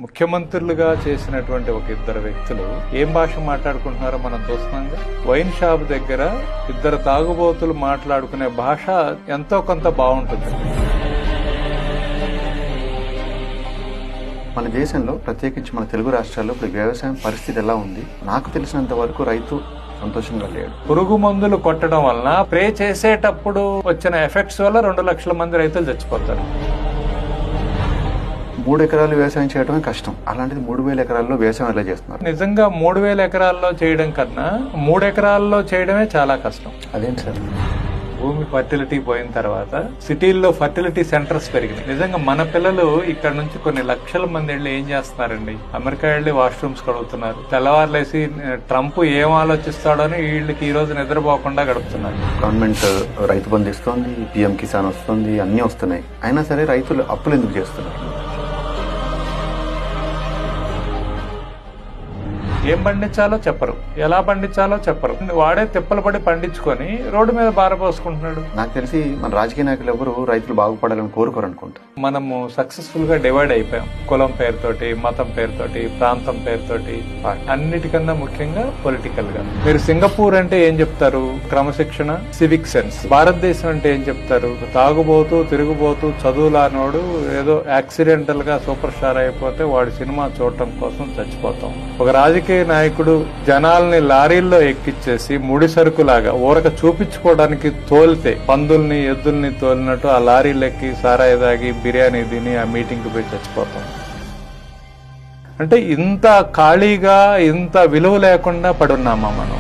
ముఖ్యమంత్రులుగా చేసినటువంటి ఒక ఇద్దరు వ్యక్తులు ఏం భాష మాట్లాడుకుంటున్నారో మనం చూస్తున్నాంగా. వైన్ షాప్ దగ్గర ఇద్దరు తాగుబోతులు మాట్లాడుకునే భాష ఎంతో కొంత బాగుంటుంది. మన దేశంలో ప్రత్యేకించి మన తెలుగు రాష్ట్రాల్లో ఇప్పుడు వ్యవసాయం పరిస్థితి ఎలా ఉంది? నాకు తెలిసినంత వరకు రైతు సంతోషంగా లేడు. పురుగు మందులు కొట్టడం వలన స్ప్రే చేసేటప్పుడు వచ్చిన ఎఫెక్ట్స్ వల్ల 2 లక్షల మంది రైతులు చచ్చిపోతారు. 3 ఎకరాలు వ్యవసాయం చేయడమే కష్టం, అలాంటిది 3000 ఎకరాల్లో వ్యవసాయం ఎలా చేస్తున్నారు? నిజంగా 3000 ఎకరాల్లో చేయడం కన్నా 3 ఎకరాల్లో చేయడమే చాలా కష్టం. అదేంటి సార్? భూమి ఫర్టిలిటీ పోయిన తర్వాత సిటీల్లో ఫర్టిలిటీ సెంటర్స్ పెరిగినాయి. నిజంగా మన పిల్లలు ఇక్కడ నుంచి కొన్ని లక్షల మంది వెళ్ళి ఏం చేస్తున్నారండి, అమెరికా వెళ్ళి వాష్రూమ్స్ కడుగుతున్నారు. తెల్లవారులేసి ట్రంప్ ఏం ఆలోచిస్తాడో అని వీళ్ళకి ఈ రోజు నిద్రపోకుండా గడుపుతున్నారు. గవర్నమెంట్ రైతు బంధు ఇస్తుంది, పిఎం కిసాన్ వస్తుంది, అన్ని వస్తున్నాయి. అయినా సరే రైతులు అప్పులు ఎందుకు చేస్తున్నారు? ఏం పండించాలో చెప్పరు, ఎలా పండించాలో చెప్పరు. వాడే తిప్పలు పడి పండించుకొని రోడ్డు మీద బారపోసుకుంటున్నాడు. నాకు తెలిసి మన రాజకీయ నాయకులు ఎవరు రైతులు బాగుపడాలని కోరుకోరు అనుకుంటా. మనము సక్సెస్ఫుల్ గా డివైడ్ అయిపోయాం. కులం పేరుతోటి, మతం పేరుతోటి, ప్రాంతం పేరుతోటి, అన్నిటికన్నా ముఖ్యంగా పొలిటికల్ గా. మీరు సింగపూర్ అంటే ఏం చెప్తారు? క్రమశిక్షణ, సివిక్ సెన్స్. భారతదేశం అంటే ఏం చెప్తారు? తాగుబోతూ, తిరుగుబోతూ, చదువులానోడు ఏదో యాక్సిడెంటల్ గా సూపర్ స్టార్ అయిపోతే వాడి సినిమా చూడటం కోసం చచ్చిపోతాం. ఒక రాజకీయ నాయకుడు జనాల్ని లారీల్లో ఎక్కిచ్చేసి ముడి సరుకులాగా ఊరక చూపించుకోవడానికి తోలితే పందుల్ని ఎద్దుల్ని తోలినట్టు ఆ లారీలెక్కి సారాయి తాగి బిర్యానీ తిని ఆ మీటింగ్ కి పోయి చచ్చిపోతాం. అంటే ఇంత ఖాళీగా, ఇంత విలువ లేకుండా పడున్నామా మనం?